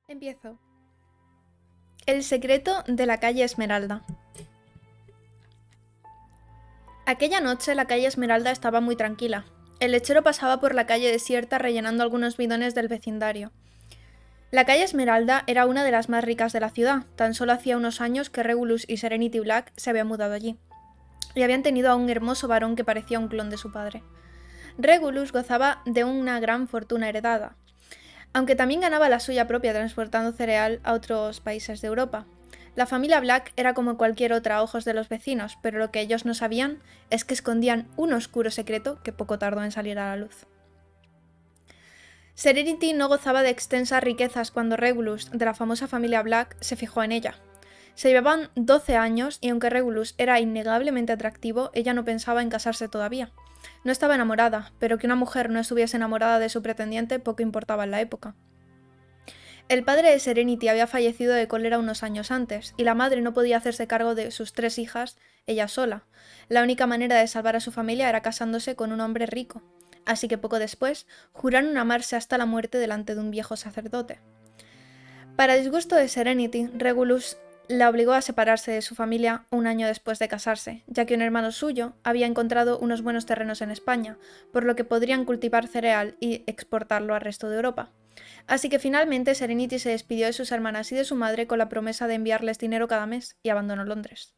Empiezo. El secreto de la calle Esmeralda. Aquella noche la calle Esmeralda estaba muy tranquila. El lechero pasaba por la calle desierta rellenando algunos bidones del vecindario. La calle Esmeralda era una de las más ricas de la ciudad. Tan solo hacía unos años que Regulus y Serenity Black se habían mudado allí. Y habían tenido a un hermoso varón que parecía un clon de su padre. Regulus gozaba de una gran fortuna heredada, aunque también ganaba la suya propia transportando cereal a otros países de Europa. La familia Black era como cualquier otra a ojos de los vecinos, pero lo que ellos no sabían es que escondían un oscuro secreto que poco tardó en salir a la luz. Serenity no gozaba de extensas riquezas cuando Regulus, de la famosa familia Black, se fijó en ella. Se llevaban 12 años y aunque Regulus era innegablemente atractivo, ella no pensaba en casarse todavía. No estaba enamorada, pero que una mujer no estuviese enamorada de su pretendiente poco importaba en la época. El padre de Serenity había fallecido de cólera unos años antes, y la madre no podía hacerse cargo de sus 3 hijas ella sola. La única manera de salvar a su familia era casándose con un hombre rico, así que poco después juraron amarse hasta la muerte delante de un viejo sacerdote. Para disgusto de Serenity, Regulus la obligó a separarse de su familia un año después de casarse, ya que un hermano suyo había encontrado unos buenos terrenos en España, por lo que podrían cultivar cereal y exportarlo al resto de Europa. Así que finalmente Serenity se despidió de sus hermanas y de su madre con la promesa de enviarles dinero cada mes y abandonó Londres.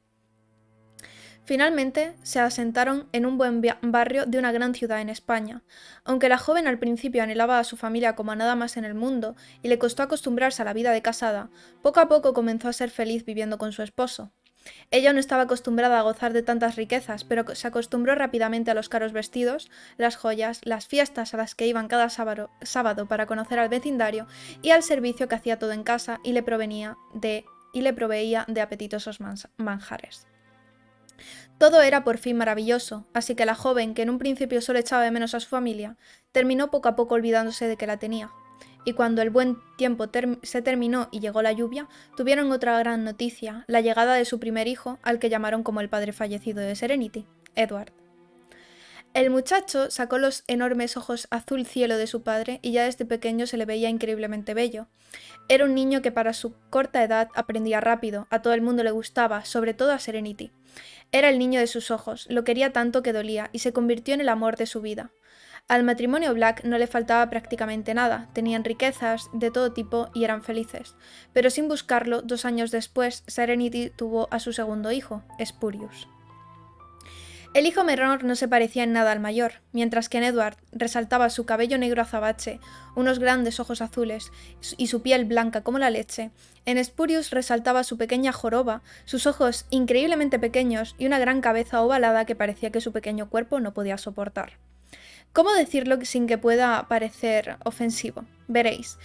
Finalmente se asentaron en un buen barrio de una gran ciudad en España. Aunque la joven al principio anhelaba a su familia como a nada más en el mundo y le costó acostumbrarse a la vida de casada, poco a poco comenzó a ser feliz viviendo con su esposo. Ella no estaba acostumbrada a gozar de tantas riquezas, pero se acostumbró rápidamente a los caros vestidos, las joyas, las fiestas a las que iban cada sábado para conocer al vecindario y al servicio que hacía todo en casa y le proveía de apetitosos manjares. Todo era por fin maravilloso, así que la joven, que en un principio solo echaba de menos a su familia, terminó poco a poco olvidándose de que la tenía. Y cuando el buen tiempo se terminó y llegó la lluvia, tuvieron otra gran noticia, la llegada de su primer hijo, al que llamaron como el padre fallecido de Serenity, Edward. El muchacho sacó los enormes ojos azul cielo de su padre y ya desde pequeño se le veía increíblemente bello. Era un niño que para su corta edad aprendía rápido, a todo el mundo le gustaba, sobre todo a Serenity. Era el niño de sus ojos, lo quería tanto que dolía y se convirtió en el amor de su vida. Al matrimonio Black no le faltaba prácticamente nada, tenían riquezas de todo tipo y eran felices. Pero sin buscarlo, 2 años después, Serenity tuvo a su segundo hijo, Spurius. El hijo menor no se parecía en nada al mayor, mientras que en Edward resaltaba su cabello negro azabache, unos grandes ojos azules y su piel blanca como la leche. En Spurius resaltaba su pequeña joroba, sus ojos increíblemente pequeños y una gran cabeza ovalada que parecía que su pequeño cuerpo no podía soportar. ¿Cómo decirlo sin que pueda parecer ofensivo? Veréis.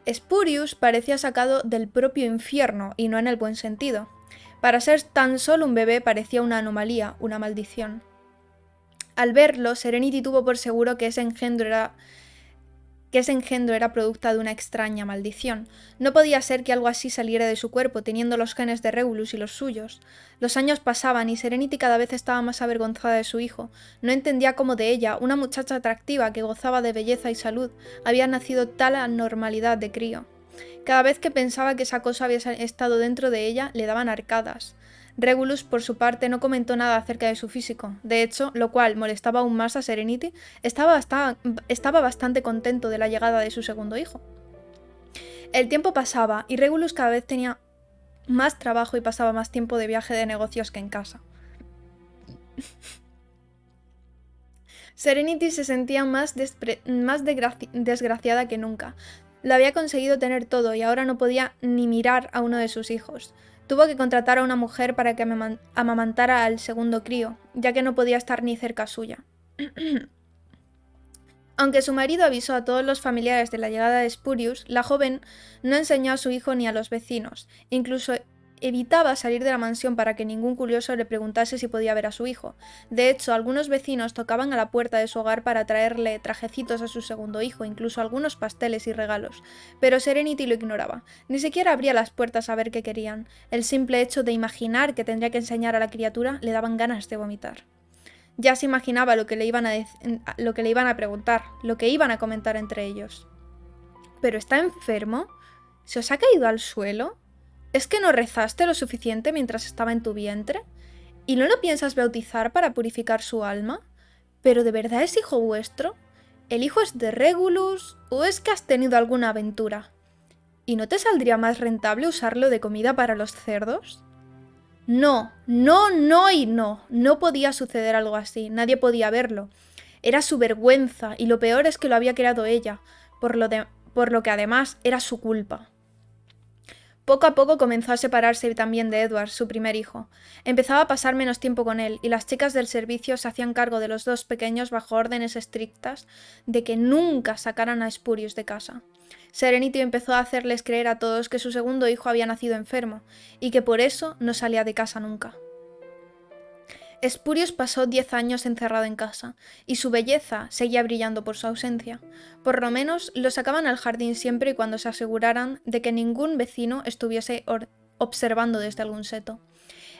Spurius parecía sacado del propio infierno y no en el buen sentido. Para ser tan solo un bebé parecía una anomalía, una maldición. Al verlo, Serenity tuvo por seguro que ese engendro era producto de una extraña maldición. No podía ser que algo así saliera de su cuerpo, teniendo los genes de Regulus y los suyos. Los años pasaban y Serenity cada vez estaba más avergonzada de su hijo. No entendía cómo de ella, una muchacha atractiva que gozaba de belleza y salud, había nacido tal anormalidad de crío. Cada vez que pensaba que esa cosa había estado dentro de ella, le daban arcadas. Regulus, por su parte, no comentó nada acerca de su físico. De hecho, lo cual molestaba aún más a Serenity, estaba bastante contento de la llegada de su segundo hijo. El tiempo pasaba y Regulus cada vez tenía más trabajo y pasaba más tiempo de viaje de negocios que en casa. Serenity se sentía más desgraciada que nunca. Lo había conseguido tener todo y ahora no podía ni mirar a uno de sus hijos. Tuvo que contratar a una mujer para que amamantara al segundo crío, ya que no podía estar ni cerca suya. Aunque su marido avisó a todos los familiares de la llegada de Spurius, la joven no enseñó a su hijo ni a los vecinos. Incluso evitaba salir de la mansión para que ningún curioso le preguntase si podía ver a su hijo. De hecho, algunos vecinos tocaban a la puerta de su hogar para traerle trajecitos a su segundo hijo, incluso algunos pasteles y regalos. Pero Serenity lo ignoraba. Ni siquiera abría las puertas a ver qué querían. El simple hecho de imaginar que tendría que enseñar a la criatura le daban ganas de vomitar. Ya se imaginaba lo que le iban a preguntar, lo que iban a comentar entre ellos. ¿Pero está enfermo? ¿Se os ha caído al suelo? ¿Es que no rezaste lo suficiente mientras estaba en tu vientre? ¿Y no lo piensas bautizar para purificar su alma? ¿Pero de verdad es hijo vuestro? ¿El hijo es de Regulus o es que has tenido alguna aventura? ¿Y no te saldría más rentable usarlo de comida para los cerdos? No, no, no y no. No podía suceder algo así, nadie podía verlo. Era su vergüenza y lo peor es que lo había creado ella, por lo que además era su culpa. Poco a poco comenzó a separarse también de Edward, su primer hijo. Empezaba a pasar menos tiempo con él, y las chicas del servicio se hacían cargo de los dos pequeños bajo órdenes estrictas de que nunca sacaran a Spurius de casa. Serenity empezó a hacerles creer a todos que su segundo hijo había nacido enfermo, y que por eso no salía de casa nunca. Spurius pasó 10 años encerrado en casa, y su belleza seguía brillando por su ausencia. Por lo menos lo sacaban al jardín siempre y cuando se aseguraran de que ningún vecino estuviese observando desde algún seto.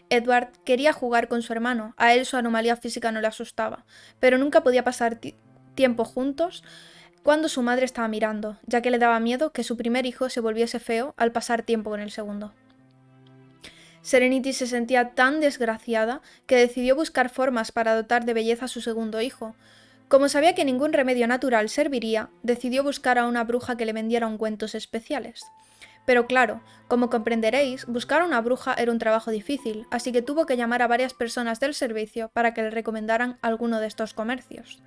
Edward quería jugar con su hermano, a él su anomalía física no le asustaba, pero nunca podía pasar tiempo juntos cuando su madre estaba mirando, ya que le daba miedo que su primer hijo se volviese feo al pasar tiempo con el segundo. Serenity se sentía tan desgraciada que decidió buscar formas para dotar de belleza a su segundo hijo. Como sabía que ningún remedio natural serviría, decidió buscar a una bruja que le vendiera ungüentos especiales. Pero claro, como comprenderéis, buscar a una bruja era un trabajo difícil, así que tuvo que llamar a varias personas del servicio para que le recomendaran alguno de estos comercios.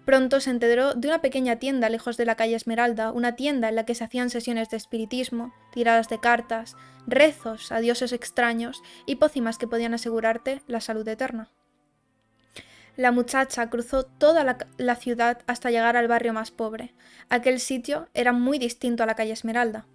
Pronto se enteró de una pequeña tienda lejos de la calle Esmeralda, una tienda en la que se hacían sesiones de espiritismo, tiradas de cartas, rezos a dioses extraños y pócimas que podían asegurarte la salud eterna. La muchacha cruzó toda la ciudad hasta llegar al barrio más pobre. Aquel sitio era muy distinto a la calle Esmeralda.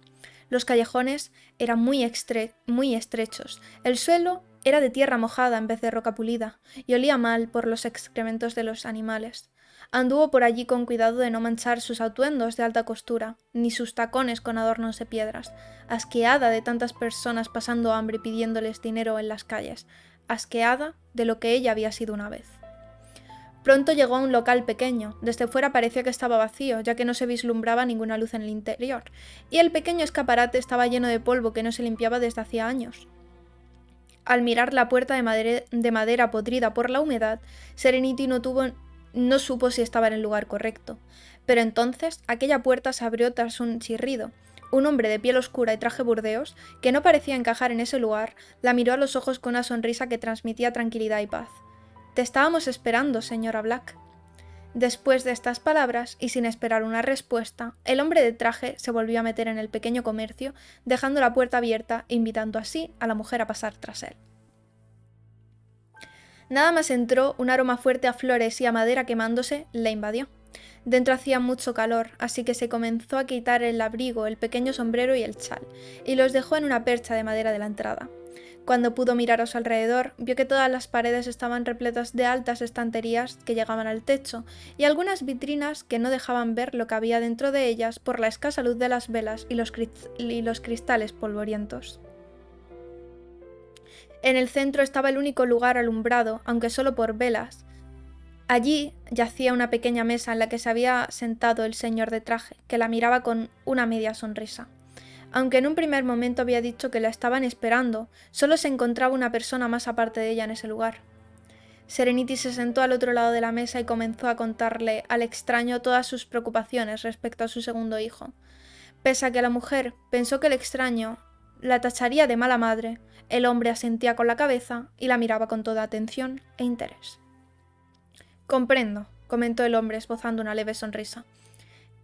Los callejones eran muy estrechos, el suelo era de tierra mojada en vez de roca pulida, y olía mal por los excrementos de los animales. Anduvo por allí con cuidado de no manchar sus atuendos de alta costura, ni sus tacones con adornos de piedras, asqueada de tantas personas pasando hambre y pidiéndoles dinero en las calles, asqueada de lo que ella había sido una vez. Pronto llegó a un local pequeño, desde fuera parecía que estaba vacío, ya que no se vislumbraba ninguna luz en el interior, y el pequeño escaparate estaba lleno de polvo que no se limpiaba desde hacía años. Al mirar la puerta de madera podrida por la humedad, Serenity no supo si estaba en el lugar correcto. Pero entonces aquella puerta se abrió tras un chirrido. Un hombre de piel oscura y traje burdeos, que no parecía encajar en ese lugar, la miró a los ojos con una sonrisa que transmitía tranquilidad y paz. «Te estábamos esperando, señora Black». Después de estas palabras, y sin esperar una respuesta, el hombre de traje se volvió a meter en el pequeño comercio, dejando la puerta abierta e invitando así a la mujer a pasar tras él. Nada más entró, un aroma fuerte a flores y a madera quemándose la invadió. Dentro hacía mucho calor, así que se comenzó a quitar el abrigo, el pequeño sombrero y el chal, y los dejó en una percha de madera de la entrada. Cuando pudo mirar a su alrededor, vio que todas las paredes estaban repletas de altas estanterías que llegaban al techo, y algunas vitrinas que no dejaban ver lo que había dentro de ellas por la escasa luz de las velas y los cristales polvorientos. En el centro estaba el único lugar alumbrado, aunque solo por velas. Allí yacía una pequeña mesa en la que se había sentado el señor de traje, que la miraba con una media sonrisa. Aunque en un primer momento había dicho que la estaban esperando, solo se encontraba una persona más aparte de ella en ese lugar. Serenity se sentó al otro lado de la mesa y comenzó a contarle al extraño todas sus preocupaciones respecto a su segundo hijo. Pese a que la mujer pensó que el extraño la tacharía de mala madre, el hombre asentía con la cabeza y la miraba con toda atención e interés. «Comprendo», comentó el hombre esbozando una leve sonrisa.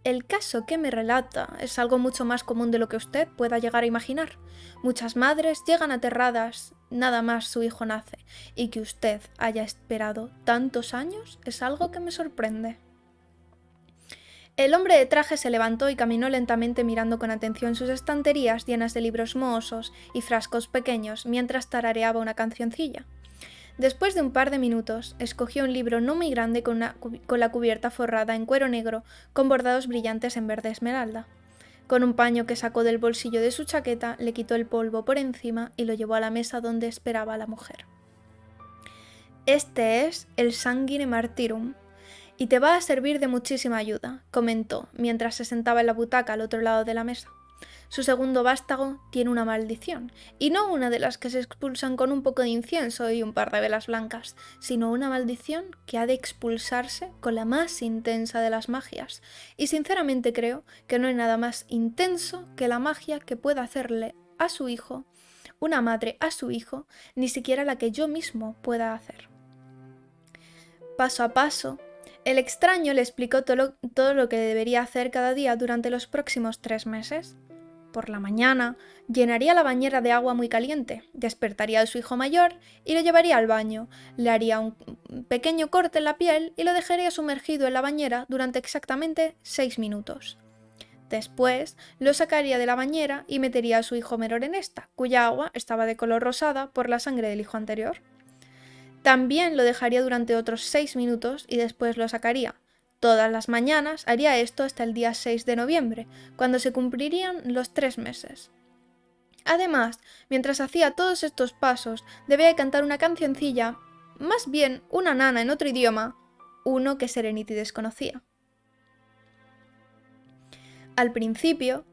«El caso que me relata es algo mucho más común de lo que usted pueda llegar a imaginar. Muchas madres llegan aterradas nada más su hijo nace, y que usted haya esperado tantos años es algo que me sorprende». El hombre de traje se levantó y caminó lentamente mirando con atención sus estanterías llenas de libros mohosos y frascos pequeños mientras tarareaba una cancioncilla. Después de un par de minutos, escogió un libro no muy grande con la cubierta forrada en cuero negro con bordados brillantes en verde esmeralda. Con un paño que sacó del bolsillo de su chaqueta, le quitó el polvo por encima y lo llevó a la mesa donde esperaba a la mujer. «Este es el Sanguine Martyrum, y te va a servir de muchísima ayuda», comentó, mientras se sentaba en la butaca al otro lado de la mesa. Su segundo vástago tiene una maldición, y no una de las que se expulsan con un poco de incienso y un par de velas blancas, sino una maldición que ha de expulsarse con la más intensa de las magias. Y sinceramente creo que no hay nada más intenso que la magia que pueda hacerle a su hijo, una madre a su hijo, ni siquiera la que yo mismo pueda hacer. Paso a paso, el extraño le explicó todo lo que debería hacer cada día durante los próximos 3 meses. Por la mañana, llenaría la bañera de agua muy caliente, despertaría a su hijo mayor y lo llevaría al baño, le haría un pequeño corte en la piel y lo dejaría sumergido en la bañera durante exactamente 6 minutos. Después, lo sacaría de la bañera y metería a su hijo menor en esta, cuya agua estaba de color rosada por la sangre del hijo anterior. También lo dejaría durante otros 6 minutos y después lo sacaría. Todas las mañanas haría esto hasta el día 6 de noviembre, cuando se cumplirían los 3 meses. Además, mientras hacía todos estos pasos, debía cantar una cancioncilla, más bien una nana en otro idioma, uno que Serenity desconocía. Al principio,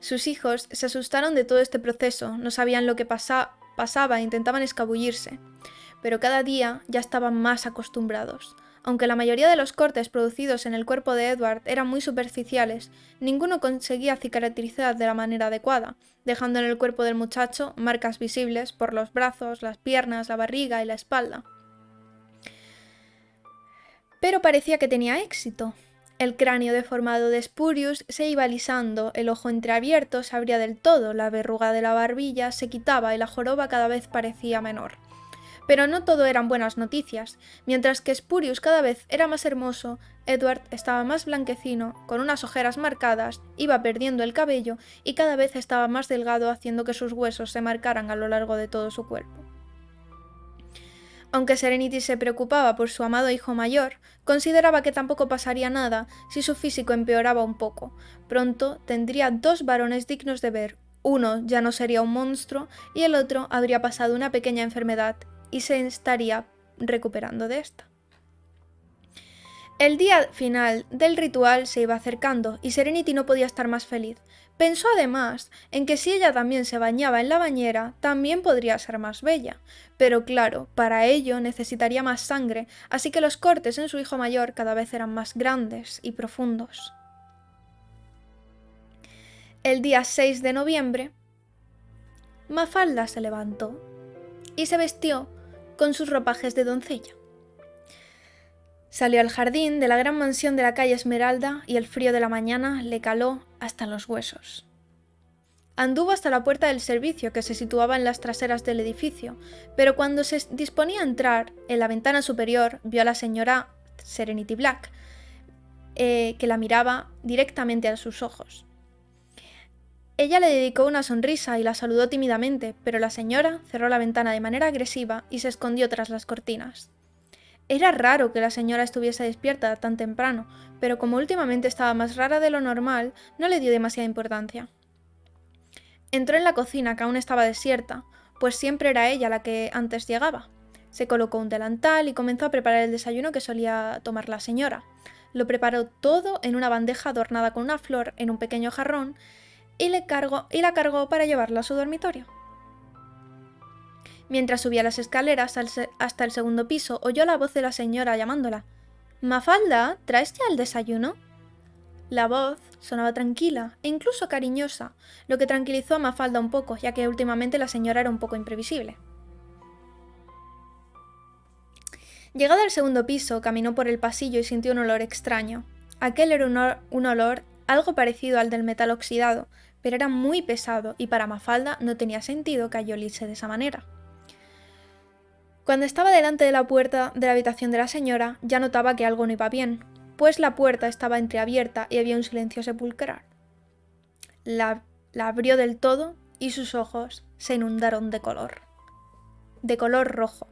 sus hijos se asustaron de todo este proceso, no sabían lo que pasaba e intentaban escabullirse, pero cada día ya estaban más acostumbrados. Aunque la mayoría de los cortes producidos en el cuerpo de Edward eran muy superficiales, ninguno conseguía cicatrizar de la manera adecuada, dejando en el cuerpo del muchacho marcas visibles por los brazos, las piernas, la barriga y la espalda. Pero parecía que tenía éxito. El cráneo deformado de Spurius se iba alisando, el ojo entreabierto se abría del todo, la verruga de la barbilla se quitaba y la joroba cada vez parecía menor. Pero no todo eran buenas noticias. Mientras que Spurius cada vez era más hermoso, Edward estaba más blanquecino, con unas ojeras marcadas, iba perdiendo el cabello y cada vez estaba más delgado, haciendo que sus huesos se marcaran a lo largo de todo su cuerpo. Aunque Serenity se preocupaba por su amado hijo mayor, consideraba que tampoco pasaría nada si su físico empeoraba un poco. Pronto tendría 2 varones dignos de ver. Uno ya no sería un monstruo y el otro habría pasado una pequeña enfermedad y se estaría recuperando de esta. El día final del ritual se iba acercando y Serenity no podía estar más feliz. Pensó además en que si ella también se bañaba en la bañera, también podría ser más bella. Pero claro, para ello necesitaría más sangre, así que los cortes en su hijo mayor cada vez eran más grandes y profundos. El día 6 de noviembre, Mafalda se levantó y se vistió con sus ropajes de doncella. Salió al jardín de la gran mansión de la calle Esmeralda y el frío de la mañana le caló hasta los huesos. Anduvo hasta la puerta del servicio que se situaba en las traseras del edificio, pero cuando se disponía a entrar, en la ventana superior vio a la señora Serenity Black, que la miraba directamente a sus ojos. Ella le dedicó una sonrisa y la saludó tímidamente, pero la señora cerró la ventana de manera agresiva y se escondió tras las cortinas. Era raro que la señora estuviese despierta tan temprano, pero como últimamente estaba más rara de lo normal, no le dio demasiada importancia. Entró en la cocina, que aún estaba desierta, pues siempre era ella la que antes llegaba. Se colocó un delantal y comenzó a preparar el desayuno que solía tomar la señora. Lo preparó todo en una bandeja adornada con una flor en un pequeño jarrón y la cargó para llevarla a su dormitorio. Mientras subía las escaleras hasta el segundo piso, oyó la voz de la señora llamándola. «Mafalda, ¿traes ya el desayuno?» La voz sonaba tranquila e incluso cariñosa, lo que tranquilizó a Mafalda un poco, ya que últimamente la señora era un poco imprevisible. Llegada al segundo piso, caminó por el pasillo y sintió un olor extraño. Aquel era un olor algo parecido al del metal oxidado, pero era muy pesado y para Mafalda no tenía sentido que oliese de esa manera. Cuando estaba delante de la puerta de la habitación de la señora, ya notaba que algo no iba bien, pues la puerta estaba entreabierta y había un silencio sepulcral. La abrió del todo y sus ojos se inundaron de color rojo.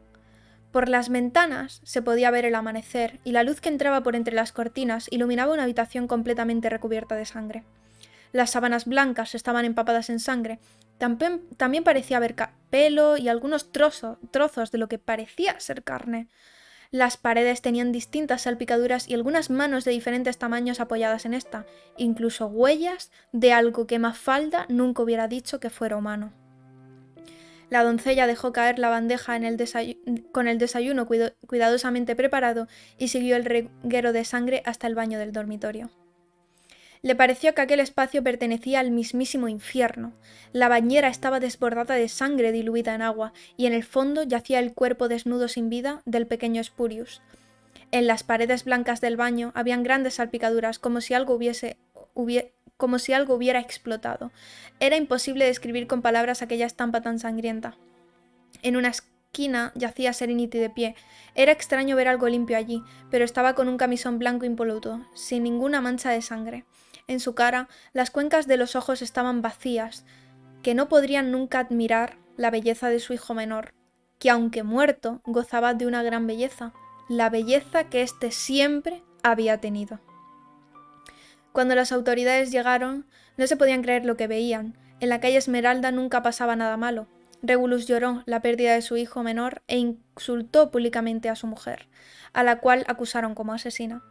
Por las ventanas se podía ver el amanecer y la luz que entraba por entre las cortinas iluminaba una habitación completamente recubierta de sangre. Las sábanas blancas estaban empapadas en sangre. También parecía haber pelo y algunos trozos de lo que parecía ser carne. Las paredes tenían distintas salpicaduras y algunas manos de diferentes tamaños apoyadas en esta, incluso huellas de algo que Mafalda nunca hubiera dicho que fuera humano. La doncella dejó caer la bandeja con el desayuno cuidadosamente preparado y siguió el reguero de sangre hasta el baño del dormitorio. Le pareció que aquel espacio pertenecía al mismísimo infierno. La bañera estaba desbordada de sangre diluida en agua, y en el fondo yacía el cuerpo desnudo sin vida del pequeño Spurius. En las paredes blancas del baño habían grandes salpicaduras, como si algo hubiera explotado. Era imposible describir con palabras aquella estampa tan sangrienta. En una esquina yacía Serenity de pie. Era extraño ver algo limpio allí, pero estaba con un camisón blanco impoluto, sin ninguna mancha de sangre. En su cara, las cuencas de los ojos estaban vacías, que no podrían nunca admirar la belleza de su hijo menor, que aunque muerto, gozaba de una gran belleza, la belleza que éste siempre había tenido. Cuando las autoridades llegaron, no se podían creer lo que veían. En la calle Esmeralda nunca pasaba nada malo. Regulus lloró la pérdida de su hijo menor e insultó públicamente a su mujer, a la cual acusaron como asesina.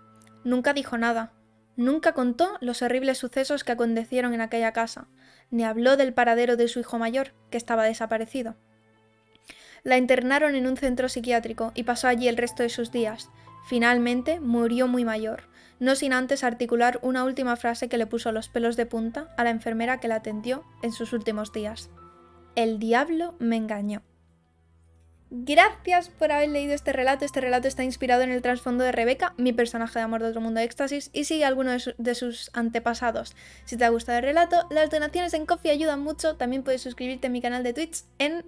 Nunca dijo nada. Nunca contó los horribles sucesos que acontecieron en aquella casa, ni habló del paradero de su hijo mayor, que estaba desaparecido. La internaron en un centro psiquiátrico y pasó allí el resto de sus días. Finalmente murió muy mayor, no sin antes articular una última frase que le puso los pelos de punta a la enfermera que la atendió en sus últimos días. El diablo me engañó. Gracias por haber leído este relato. Este relato está inspirado en el trasfondo de Rebeca, mi personaje de Amor de otro mundo de éxtasis, y sigue alguno de sus antepasados. Si te ha gustado el relato, las donaciones en Ko-fi ayudan mucho. También puedes suscribirte a mi canal de Twitch en...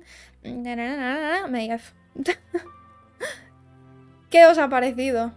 ¿Qué os ha parecido?